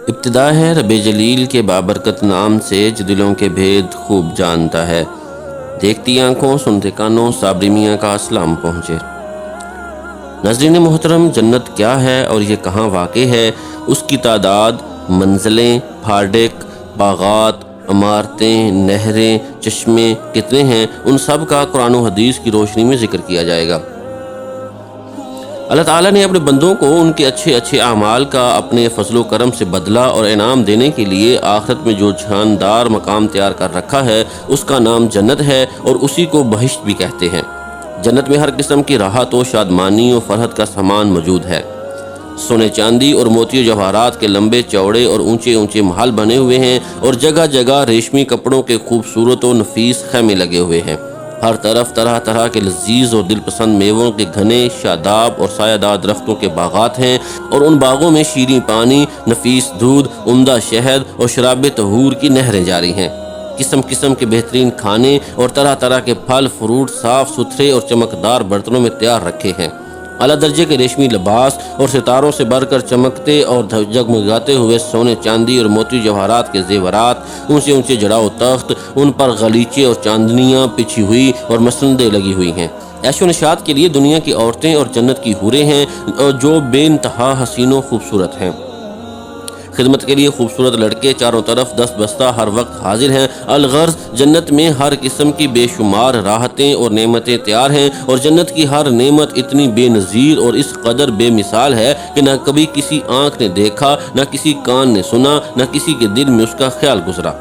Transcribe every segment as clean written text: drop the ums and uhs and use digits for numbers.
ابتدا ہے رب جلیل کے بابرکت نام سے جو دلوں کے بھید خوب جانتا ہے۔ دیکھتی آنکھوں سنتے کانوں صابری میاں کا اسلام پہنچے۔ ناظرین محترم، جنت کیا ہے اور یہ کہاں واقع ہے؟ اس کی تعداد، منزلیں، پھاڑک، باغات، عمارتیں، نہریں، چشمے کتنے ہیں، ان سب کا قرآن و حدیث کی روشنی میں ذکر کیا جائے گا۔ اللہ تعالیٰ نے اپنے بندوں کو ان کے اچھے اچھے اعمال کا اپنے فضل و کرم سے بدلہ اور انعام دینے کے لیے آخرت میں جو شاندار مقام تیار کر رکھا ہے، اس کا نام جنت ہے اور اسی کو بہشت بھی کہتے ہیں۔ جنت میں ہر قسم کی راحت و شادمانی و فرحت کا سامان موجود ہے۔ سونے چاندی اور موتی و جواہرات کے لمبے چوڑے اور اونچے اونچے محل بنے ہوئے ہیں اور جگہ جگہ ریشمی کپڑوں کے خوبصورت و نفیس خیمے لگے ہوئے ہیں۔ ہر طرف طرح طرح کے لذیذ اور دل پسند میووں کے گھنے شاداب اور سایہ دار درختوں کے باغات ہیں اور ان باغوں میں شیریں پانی، نفیس دودھ، عمدہ شہد اور شراب طہور کی نہریں جاری ہیں۔ قسم قسم کے بہترین کھانے اور طرح طرح کے پھل فروٹ صاف ستھرے اور چمکدار برتنوں میں تیار رکھے ہیں۔ اعلیٰ درجے کے ریشمی لباس اور ستاروں سے بڑھ کر چمکتے اور جگمگاتے ہوئے سونے چاندی اور موتی جواہرات کے زیورات، اونچے اونچے جڑاؤ تخت، ان پر غلیچے اور چاندنیاں بچھی ہوئی اور مسندیں لگی ہوئی ہیں۔ عیش و نشاط کے لیے دنیا کی عورتیں اور جنت کی حوریں ہیں جو بے انتہا حسین و خوبصورت ہیں۔ خدمت کے لیے خوبصورت لڑکے چاروں طرف دست بستہ ہر وقت حاضر ہیں۔ الغرض جنت میں ہر قسم کی بے شمار راحتیں اور نعمتیں تیار ہیں اور جنت کی ہر نعمت اتنی بے نظیر اور اس قدر بے مثال ہے کہ نہ کبھی کسی آنکھ نے دیکھا، نہ کسی کان نے سنا، نہ کسی کے دل میں اس کا خیال گزرا۔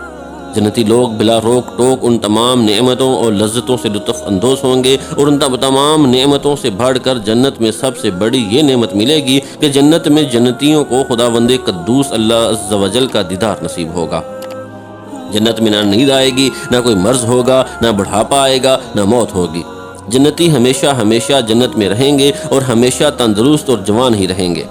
جنتی لوگ بلا روک ٹوک ان تمام نعمتوں اور لذتوں سے لطف اندوز ہوں گے اور ان تمام نعمتوں سے بڑھ کر جنت میں سب سے بڑی یہ نعمت ملے گی کہ جنت میں جنتیوں کو خداوند قدوس اللہ عز و جل کا دیدار نصیب ہوگا۔ جنت میں نہ نیند آئے گی، نہ کوئی مرض ہوگا، نہ بڑھاپا آئے گا، نہ موت ہوگی۔ جنتی ہمیشہ ہمیشہ جنت میں رہیں گے اور ہمیشہ تندرست اور جوان ہی رہیں گے۔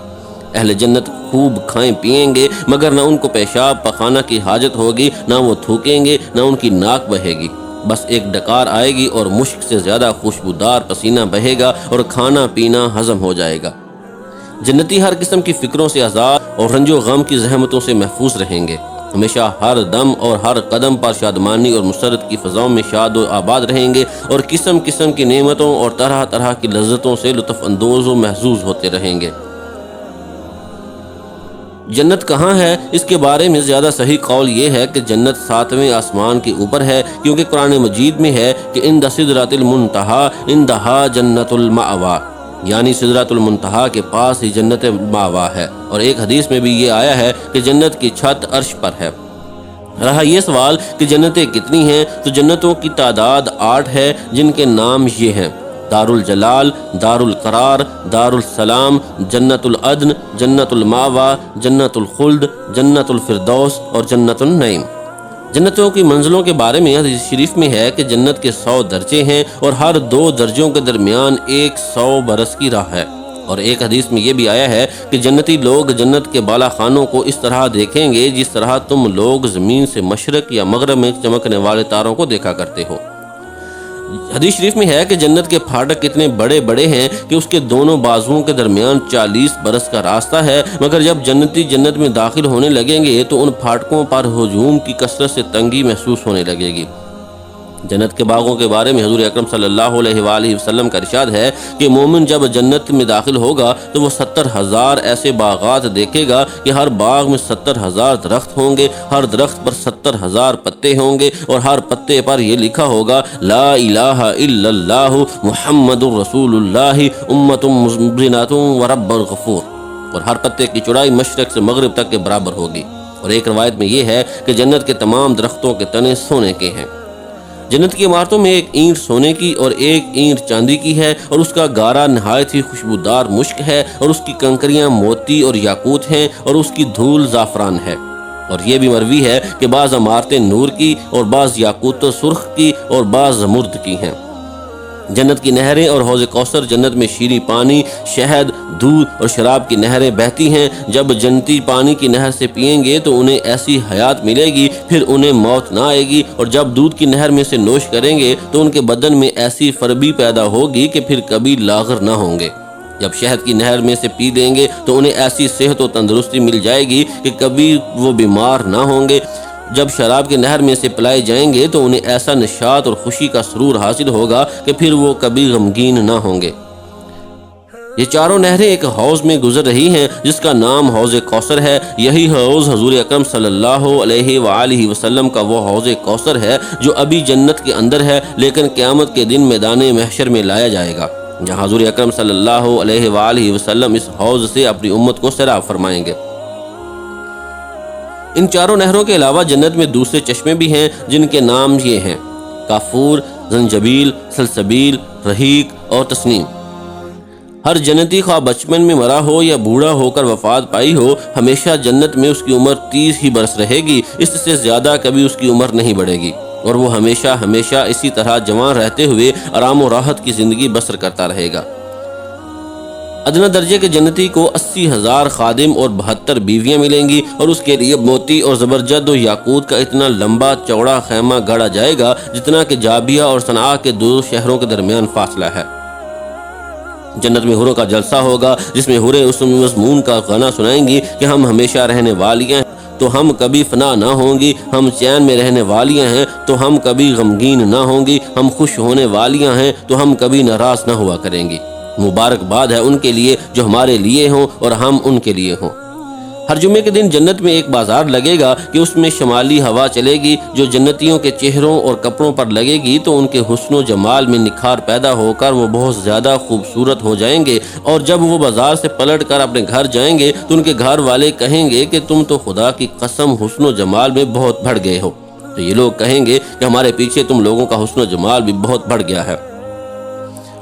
اہل جنت خوب کھائیں پیئیں گے مگر نہ ان کو پیشاب پخانہ کی حاجت ہوگی، نہ وہ تھوکیں گے، نہ ان کی ناک بہے گی۔ بس ایک ڈکار آئے گی اور مشک سے زیادہ خوشبودار پسینہ بہے گا اور کھانا پینا ہضم ہو جائے گا۔ جنتی ہر قسم کی فکروں سے آزاد اور رنج و غم کی زحمتوں سے محفوظ رہیں گے۔ ہمیشہ ہر دم اور ہر قدم پر شادمانی اور مسرت کی فضاؤں میں شاد و آباد رہیں گے اور قسم قسم کی نعمتوں اور طرح طرح کی لذتوں سے لطف اندوز و محظوظ ہوتے رہیں گے۔ جنت کہاں ہے؟ اس کے بارے میں زیادہ صحیح قول یہ ہے کہ جنت 7ویں آسمان کے اوپر ہے، کیونکہ قرآن مجید میں ہے کہ عند سدرۃ المنتہا عندہا جنت المأویٰ، یعنی سدرۃ المنتہا کے پاس ہی جنت مأویٰ ہے۔ اور ایک حدیث میں بھی یہ آیا ہے کہ جنت کی چھت عرش پر ہے۔ رہا یہ سوال کہ جنتیں کتنی ہیں، تو جنتوں کی تعداد 8 ہے، جن کے نام یہ ہیں: دار الجلال، دار القرار، دار السلام، جنت العدن، جنت المأویٰ، جنت الخلد، جنت الفردوس اور جنت النعیم۔ جنتوں کی منزلوں کے بارے میں حدیث شریف میں ہے کہ جنت کے 100 درجے ہیں اور ہر 2 درجوں کے درمیان 100 برس کی راہ ہے۔ اور ایک حدیث میں یہ بھی آیا ہے کہ جنتی لوگ جنت کے بالا خانوں کو اس طرح دیکھیں گے جس طرح تم لوگ زمین سے مشرق یا مغرب میں چمکنے والے تاروں کو دیکھا کرتے ہو۔ حدیث شریف میں ہے کہ جنت کے پھاٹک اتنے بڑے بڑے ہیں کہ اس کے دونوں بازوؤں کے درمیان 40 برس کا راستہ ہے، مگر جب جنتی جنت میں داخل ہونے لگیں گے تو ان پھاٹکوں پر ہجوم کی کثرت سے تنگی محسوس ہونے لگے گی۔ جنت کے باغوں کے بارے میں حضور اکرم صلی اللہ علیہ وآلہ وسلم کا ارشاد ہے کہ مومن جب جنت میں داخل ہوگا تو وہ 70,000 ایسے باغات دیکھے گا کہ ہر باغ میں 70,000 درخت ہوں گے، ہر درخت پر 70,000 پتے ہوں گے اور ہر پتے پر یہ لکھا ہوگا: لا الہ الا اللہ محمد رسول اللہ امت مبینۃ و رب غفور۔ اور ہر پتے کی چوڑائی مشرق سے مغرب تک کے برابر ہوگی۔ اور ایک روایت میں یہ ہے کہ جنت کے تمام درختوں کے تنے سونے کے ہیں۔ جنت کی عمارتوں میں ایک اینٹ سونے کی اور ایک اینٹ چاندی کی ہے اور اس کا گارا نہایت ہی خوشبودار مشک ہے اور اس کی کنکریاں موتی اور یاقوت ہیں اور اس کی دھول زعفران ہے۔ اور یہ بھی مروی ہے کہ بعض عمارتیں نور کی اور بعض یاقوت سرخ کی اور بعض زمرد کی ہیں۔ جنت کی نہریں اور حوض کوثر جنت میں شیریں پانی، شہد، دودھ اور شراب کی نہریں بہتی ہیں۔ جب جنتی پانی کی نہر سے پئیں گے تو انہیں ایسی حیات ملے گی، پھر انہیں موت نہ آئے گی، اور جب دودھ کی نہر میں سے نوش کریں گے تو ان کے بدن میں ایسی فربی پیدا ہوگی کہ پھر کبھی لاغر نہ ہوں گے۔ جب شہد کی نہر میں سے پی لیں گے تو انہیں ایسی صحت و تندرستی مل جائے گی کہ کبھی وہ بیمار نہ ہوں گے۔ جب شراب کی نہر میں سے پلائے جائیں گے تو انہیں ایسا نشاط اور خوشی کا سرور حاصل ہوگا کہ پھر وہ کبھی غمگین نہ ہوں گے۔ یہ چاروں نہریں ایک حوض میں گزر رہی ہیں جس کا نام حوض کوثر ہے۔ یہی حوض حضور اکرم صلی اللہ علیہ وآلہ وسلم کا وہ حوض کوثر ہے جو ابھی جنت کے اندر ہے، لیکن قیامت کے دن میدان محشر میں لایا جائے گا، جہاں حضور اکرم صلی اللہ علیہ وآلہ وسلم اس حوض سے اپنی امت کو سیراب فرمائیں گے۔ ان چاروں نہروں کے علاوہ جنت میں دوسرے چشمے بھی ہیں جن کے نام یہ ہیں: کافور، زنجبیل، سلسبیل، رحیق اور تسنیم۔ ہر جنتی خواہ بچپن میں مرا ہو یا بوڑھا ہو کر وفات پائی ہو، ہمیشہ جنت میں اس کی عمر 30 ہی برس رہے گی، اس سے زیادہ کبھی اس کی عمر نہیں بڑھے گی، اور وہ ہمیشہ ہمیشہ اسی طرح جوان رہتے ہوئے آرام و راحت کی زندگی بسر کرتا رہے گا۔ ادنا درجے کے جنتی کو 80,000 خادم اور 72 بیویاں ملیں گی، اور اس کے لیے موتی اور زبرجد و یاقوت کا اتنا لمبا چوڑا خیمہ گڑا جائے گا جتنا کہ جابیہ اور صنعاء کے 2 شہروں کے درمیان فاصلہ ہے۔ جنت میں حوروں کا جلسہ ہوگا جس میں حوریں اس مضمون کا غنا سنائیں گی کہ ہم ہمیشہ رہنے والیاں ہیں تو ہم کبھی فنا نہ ہوں گی، ہم چین میں رہنے والیاں ہیں تو ہم کبھی غمگین نہ ہوں گی، ہم خوش ہونے والیاں ہیں تو ہم کبھی ناراض نہ ہوا کریں گی۔ مبارکباد ہے ان کے لیے جو ہمارے لیے ہوں اور ہم ان کے لیے ہوں۔ ہر جمعے کے دن جنت میں ایک بازار لگے گا کہ اس میں شمالی ہوا چلے گی جو جنتیوں کے چہروں اور کپڑوں پر لگے گی تو ان کے حسن و جمال میں نکھار پیدا ہو کر وہ بہت زیادہ خوبصورت ہو جائیں گے، اور جب وہ بازار سے پلٹ کر اپنے گھر جائیں گے تو ان کے گھر والے کہیں گے کہ تم تو خدا کی قسم حسن و جمال میں بہت بڑھ گئے ہو۔ تو یہ لوگ کہیں گے کہ ہمارے پیچھے تم لوگوں کا حسن و جمال بھی بہت بڑھ گیا ہے۔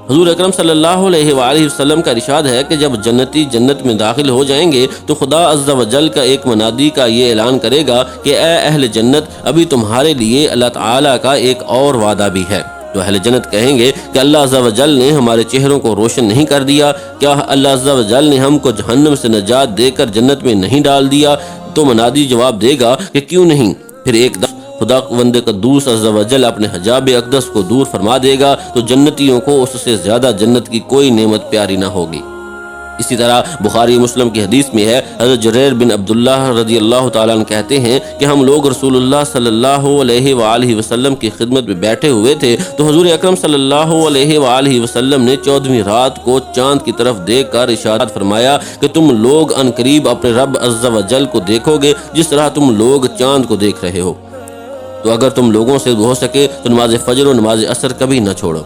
حضور اکرم صلی اللہ علیہ وآلہ وسلم کا ارشاد ہے کہ جب جنتی جنت میں داخل ہو جائیں گے تو خدا عز و جل کا ایک منادی کا یہ اعلان کرے گا کہ اے اہل جنت، ابھی تمہارے لیے اللہ تعالیٰ کا ایک اور وعدہ بھی ہے۔ تو اہل جنت کہیں گے کہ اللہ عز و جل نے ہمارے چہروں کو روشن نہیں کر دیا؟ کیا اللہ عز و جل نے ہم کو جہنم سے نجات دے کر جنت میں نہیں ڈال دیا؟ تو منادی جواب دے گا کہ کیوں نہیں۔ پھر ایک دم خداوند قدوس عز و جل اپنے حجاب اقدس کو دور فرما دے گا تو جنتیوں کو اس سے زیادہ جنت کی کوئی نعمت پیاری نہ ہوگی۔ اسی طرح بخاری مسلم کی حدیث میں ہے، حضرت جریر بن عبداللہ رضی اللہ تعالیٰ عنہ کہتے ہیں کہ ہم لوگ رسول اللہ صلی اللہ علیہ وآلہ وسلم کی خدمت میں بیٹھے ہوئے تھے تو حضور اکرم صلی اللہ علیہ وآلہ وسلم نے 14ویں رات کو چاند کی طرف دیکھ کر ارشاد فرمایا کہ تم لوگ عنقریب اپنے رب عز و جل کو دیکھو گے جس طرح تم لوگ چاند کو دیکھ رہے ہو، تو اگر تم لوگوں سے ہو سکے تو نماز فجر و نماز عصر کبھی نہ چھوڑو۔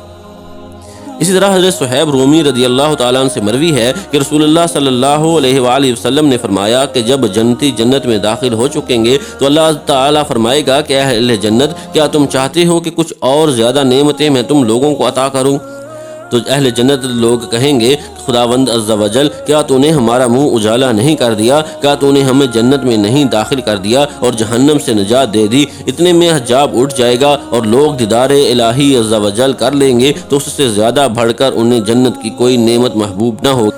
اسی طرح حضرت صہیب رومی رضی اللہ تعالیٰ عنہ سے مروی ہے کہ رسول اللہ صلی اللہ علیہ وآلہ وسلم نے فرمایا کہ جب جنتی جنت میں داخل ہو چکیں گے تو اللہ تعالیٰ فرمائے گا کہ اہل جنت، کیا تم چاہتے ہو کہ کچھ اور زیادہ نعمتیں میں تم لوگوں کو عطا کروں؟ تو اہل جنت لوگ کہیں گے خداوند عز و جل، کیا تو نے ہمارا منہ اجالا نہیں کر دیا؟ کیا تو نے ہمیں جنت میں نہیں داخل کر دیا اور جہنم سے نجات دے دی؟ اتنے میں حجاب اٹھ جائے گا اور لوگ دیدار الہی عز و جل کر لیں گے تو اس سے زیادہ بڑھ کر انہیں جنت کی کوئی نعمت محبوب نہ ہو۔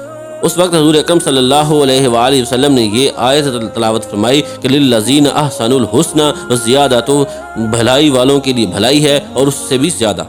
اس وقت حضور اکرم صلی اللہ علیہ وآلہ وسلم نے یہ آیت تلاوت فرمائی کہ للذین احسنوا الحسنى وزیادہ، تو بھلائی والوں کے لیے بھلائی ہے اور اس سے بھی زیادہ۔